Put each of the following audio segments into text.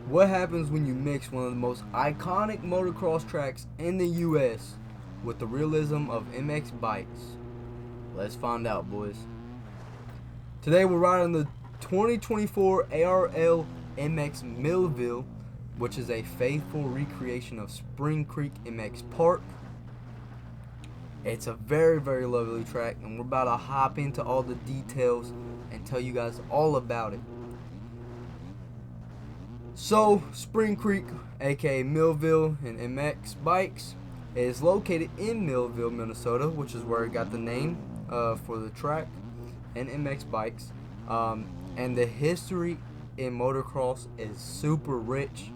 What happens when you mix one of the most iconic motocross tracks in the US with the realism of MX bikes? Let's find out, boys. Today we're riding the 2024 ARL MX Millville, which is a faithful recreation of Spring Creek MX Park. It's a very, very lovely track, and we're about to hop into all the details and tell you guys all about it. So, Spring Creek, aka Millville and MXBikes, is located in Millville, Minnesota, which is where it got the name for the track and MXBikes. And the history in motocross is super rich.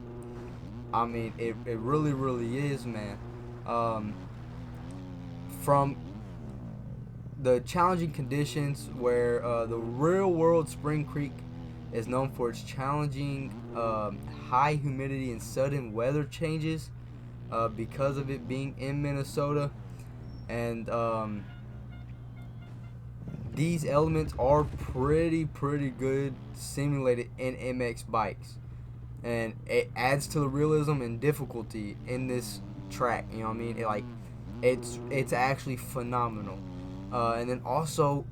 I mean, it really, really is, man. From the challenging conditions where the real world Spring Creek is known for its challenging high humidity and sudden weather changes because of it being in Minnesota, and these elements are pretty good simulated in MX bikes, and it adds to the realism and difficulty in this track. You know what I mean? It's actually phenomenal. And then also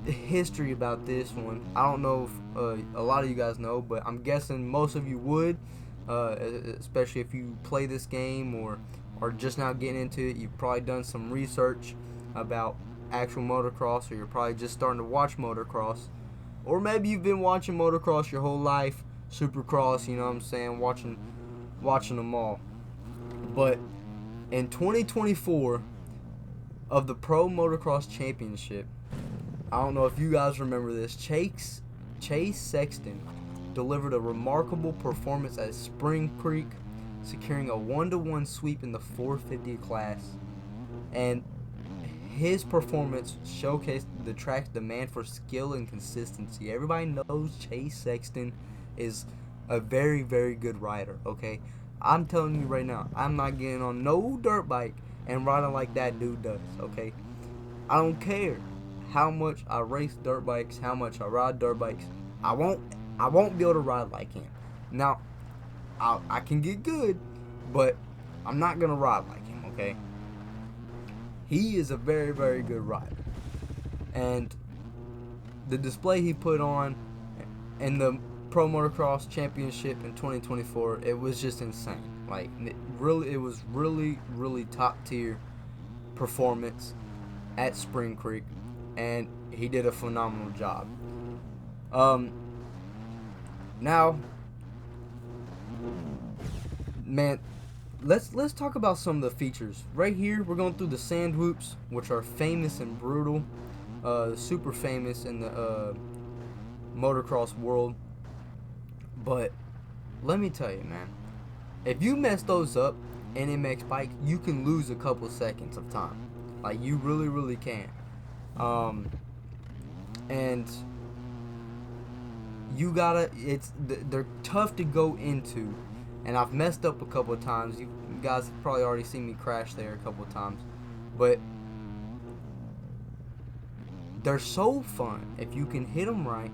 the history about this one. I don't know if a lot of you guys know, but I'm guessing most of you would, especially if you play this game or are just now getting into it. You've probably done some research about actual motocross, or you're probably just starting to watch motocross, or maybe you've been watching motocross your whole life, supercross, you know what I'm saying, watching them all. But in 2024 of the Pro Motocross Championship, I don't know if you guys remember this, Chase Sexton delivered a remarkable performance at Spring Creek, securing a 1-to-1 sweep in the 450 class. And his performance showcased the track's demand for skill and consistency. Everybody knows Chase Sexton is a very, very good rider, okay? I'm telling you right now, I'm not getting on no dirt bike and riding like that dude does, okay? I don't care how much I race dirt bikes, how much I ride dirt bikes. I won't be able to ride like him. Now, I can get good, but I'm not gonna ride like him, okay? He is a very, very good rider, and the display he put on in the Pro Motocross Championship in 2024, it was just insane. Like, it was really top tier performance at Spring Creek, and he did a phenomenal job. Now, man, let's talk about some of the features. Right here, we're going through the sand whoops, which are famous and brutal, super famous in the motocross world. But let me tell you, man, if you mess those up in MX bike, you can lose a couple seconds of time. Like, you really can. And you gotta, they're tough to go into, and I've messed up a couple of times. You guys have probably already seen me crash there a couple of times, but they're so fun. If you can hit them right,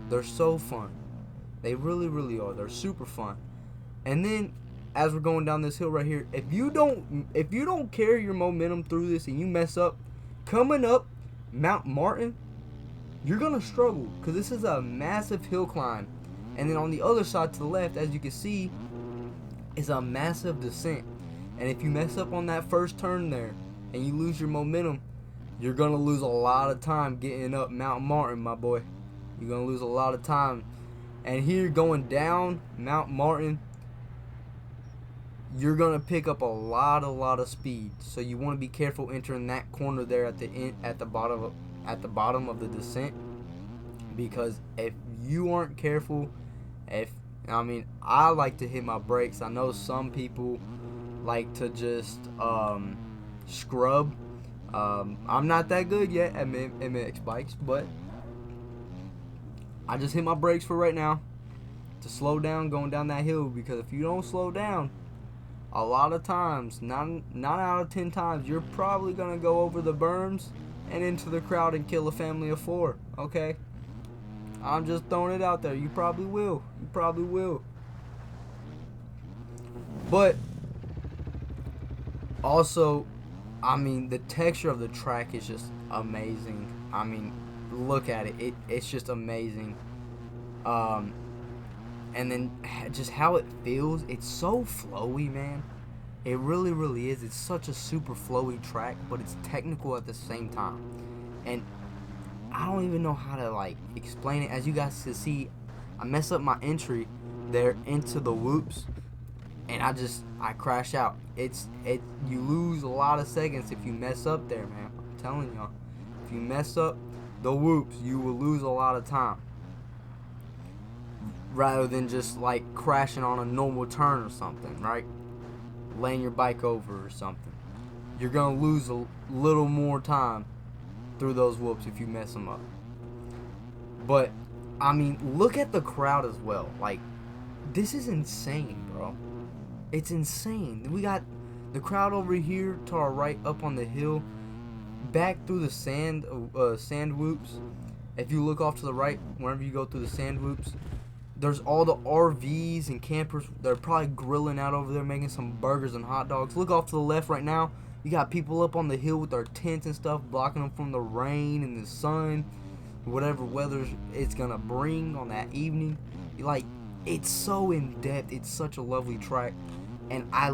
they're so fun. They really are. They're super fun. And then, as we're going down this hill right here, if you don't carry your momentum through this and you mess up, coming up Mount Martin, you're gonna struggle, because this is a massive hill climb. And then on the other side to the left, as you can see, is a massive descent. And if you mess up on that first turn there and you lose your momentum, you're gonna lose a lot of time getting up Mount Martin, my boy. You're gonna lose a lot of time. And here, going down Mount Martin, you're gonna pick up a lot of speed. So you want to be careful entering that corner there at the end, at the bottom of the descent, because if you aren't careful, I like to hit my brakes. I know some people like to just scrub. I'm not that good yet at MX bikes, but I just hit my brakes for right now to slow down going down that hill, because if you don't slow down, a lot of times, 9 out of 10 times, you're probably going to go over the berms and into the crowd and kill a family of 4, okay? I'm just throwing it out there. You probably will. You probably will. But also, I mean, the texture of the track is just amazing. I mean, look at it. It's just amazing. Um, and then just how it feels. It's so flowy, man. It really, really is. It's such a super flowy track, but it's technical at the same time. And I don't even know how to like explain it. As you guys can see, I mess up my entry there into the whoops, and I crash out. You lose a lot of seconds if you mess up there, man. I'm telling y'all, if you mess up the whoops, you will lose a lot of time. Rather than just like crashing on a normal turn or something, right? Laying your bike over or something. You're gonna lose a little more time through those whoops if you mess them up. But I mean, look at the crowd as well. Like, this is insane, bro. It's insane. We got the crowd over here to our right, up on the hill, back through the sand whoops. If you look off to the right, whenever you go through the sand whoops, there's all the RVs and campers. They're probably grilling out over there, making some burgers and hot dogs. Look off to the left right now. You got people up on the hill with their tents and stuff, blocking them from the rain and the sun, whatever weather it's gonna bring on that evening. Like, it's so in depth. It's such a lovely track, and I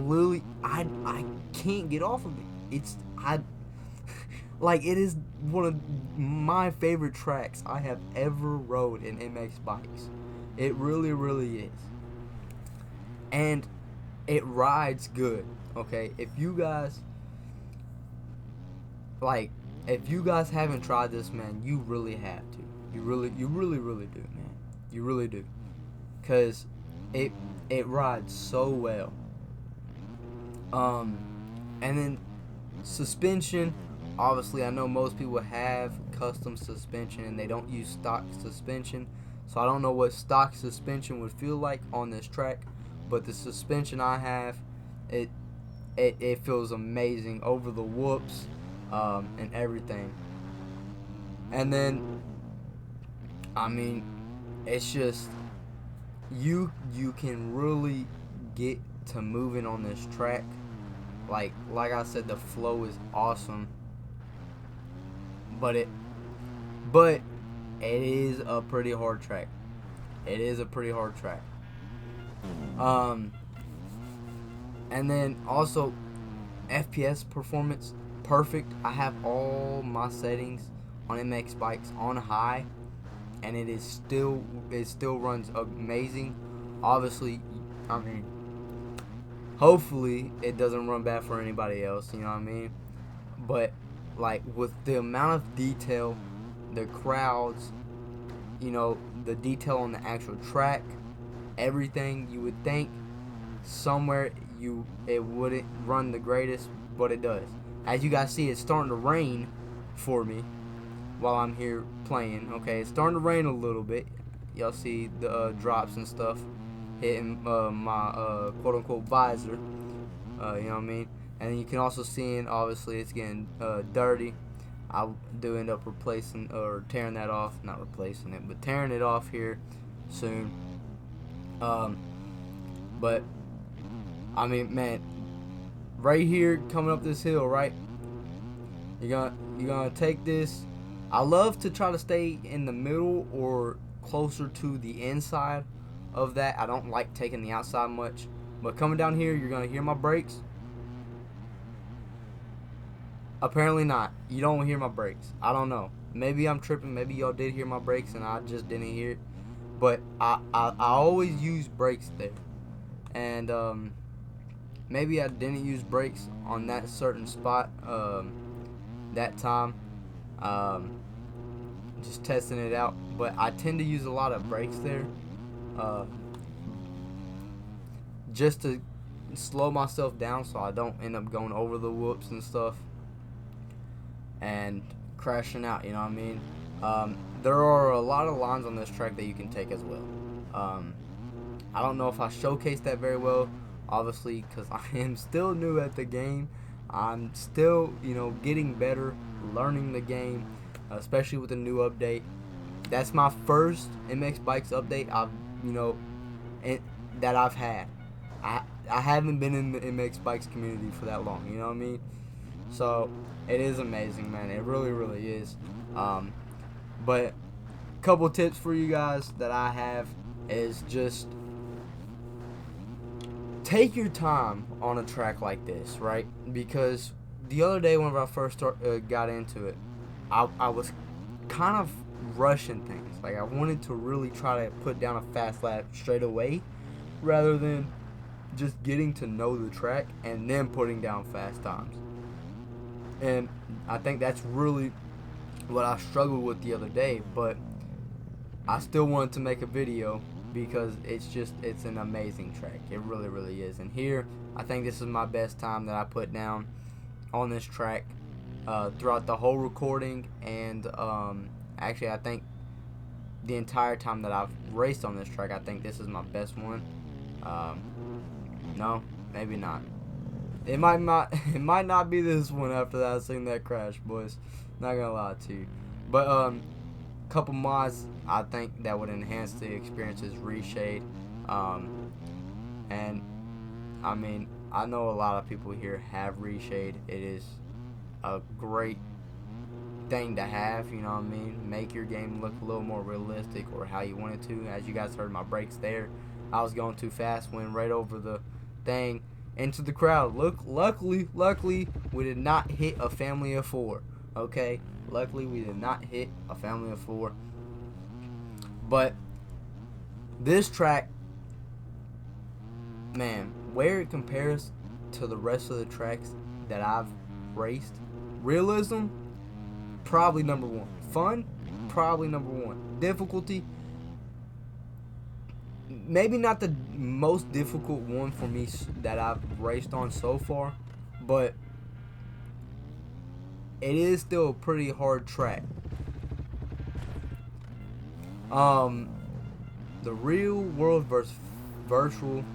can't get off of it. Like, it is one of my favorite tracks I have ever rode in MX bikes. It really, really is. And it rides good, okay? If you guys haven't tried this, man, you really have to. You really do, man. You really do. 'Cause it rides so well. And then suspension, obviously I know most people have custom suspension and they don't use stock suspension. So I don't know what stock suspension would feel like on this track, but the suspension I have, it feels amazing over the whoops and everything. And then, I mean, it's just you can really get to moving on this track. Like I said, the flow is awesome, but it is a pretty hard track. It is a pretty hard track. And then also FPS performance, perfect. I have all my settings on MX bikes on high, and it still runs amazing. Obviously, I mean, hopefully it doesn't run bad for anybody else, you know what I mean? But like, with the amount of detail, the crowds, you know, the detail on the actual track, everything, you would think somewhere it wouldn't run the greatest, but it does. As you guys see, it's starting to rain for me while I'm here playing. Okay, it's starting to rain a little bit. Y'all see the drops and stuff hitting my quote-unquote visor. You know what I mean? And you can also see, obviously, it's getting dirty. I do end up replacing or tearing that off. Not replacing it, but tearing it off here soon. But I mean, man, right here coming up this hill, right? You're gonna take this. I love to try to stay in the middle or closer to the inside of that. I don't like taking the outside much. But coming down here, you're gonna hear my brakes. Apparently not. You don't hear my brakes. I don't know. Maybe I'm tripping. Maybe y'all did hear my brakes and I just didn't hear it. But I always use brakes there. And maybe I didn't use brakes on that certain spot that time. Just testing it out. But I tend to use a lot of brakes there. Just to slow myself down so I don't end up going over the whoops and stuff and crashing out, you know what I mean? There are a lot of lines on this track that you can take as well. I don't know if I showcased that very well, obviously, because I am still new at the game. I'm still, you know, getting better, learning the game, especially with the new update. that's my first MX Bikes update that I've had. I haven't been in the MX Bikes community for that long, you know what I mean? So it is amazing, man. It really, really is. But couple tips for you guys that I have is just take your time on a track like this, right? Because the other day whenever I first got into it, I was kind of rushing things. Like, I wanted to really try to put down a fast lap straight away rather than just getting to know the track and then putting down fast times. And I think that's really what I struggled with the other day, but I still wanted to make a video because it's an amazing track. It really, really is. And here, I think this is my best time that I put down on this track throughout the whole recording, and actually I think the entire time that I've raced on this track, I think this is my best one. No, maybe not. It might not be this one after that I seen that crash, boys. Not gonna lie to you. But couple mods I think that would enhance the experience is reshade. And I mean, I know a lot of people here have reshade. It is a great thing to have, you know what I mean? Make your game look a little more realistic, or how you want it to. As you guys heard my brakes there, I was going too fast, went right over the thing into the crowd. Luckily we did not hit a family of 4. Okay, luckily we did not hit a family of 4. But this track, man, where it compares to the rest of the tracks that I've raced, realism, probably number 1. Fun, probably number 1. Difficulty, maybe not the most difficult one for me that I've raced on so far, but it is still a pretty hard track. The real world versus virtual,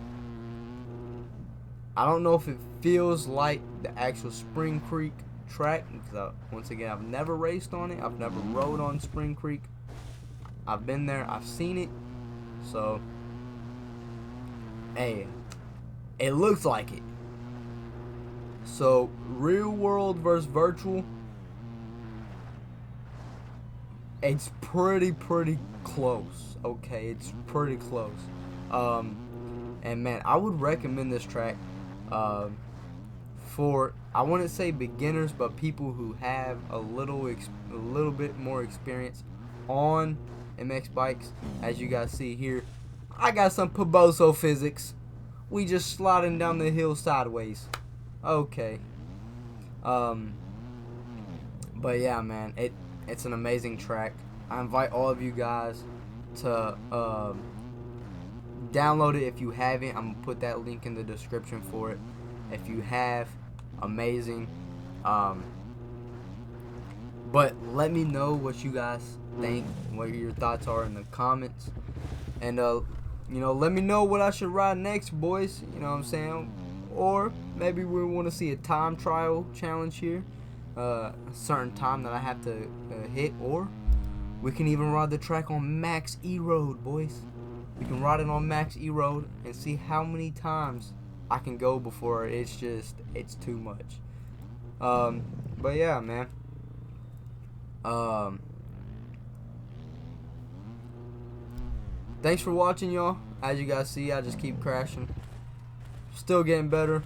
I don't know if it feels like the actual Spring Creek track, because once again, I've never raced on it. I've never rode on Spring Creek. I've been there, I've seen it, so hey, it looks like it. So real world versus virtual, it's pretty close. Okay, it's pretty close. And man, I would recommend this track for, I wouldn't say beginners, but people who have a little bit more experience on MX bikes. As you guys see here, I got some Poboso physics. We just sliding down the hill sideways. Okay. But yeah, man, it's an amazing track. I invite all of you guys to download it if you haven't. I'm gonna put that link in the description for it. If you have, amazing. But let me know what you guys think, what your thoughts are in the comments, and let me know what I should ride next, boys. You know what I'm saying? Or maybe we want to see a time trial challenge here, a certain time that I have to hit, or we can even ride the track on Max E Road, boys. We can ride it on Max E Road and see how many times I can go before it's too much. But yeah, man. Thanks for watching, y'all. As you guys see, I just keep crashing. Still getting better.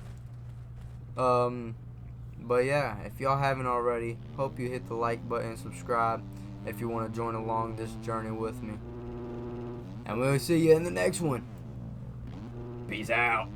But yeah, if y'all haven't already, hope you hit the like button and subscribe if you want to join along this journey with me. And we'll see you in the next one. Peace out.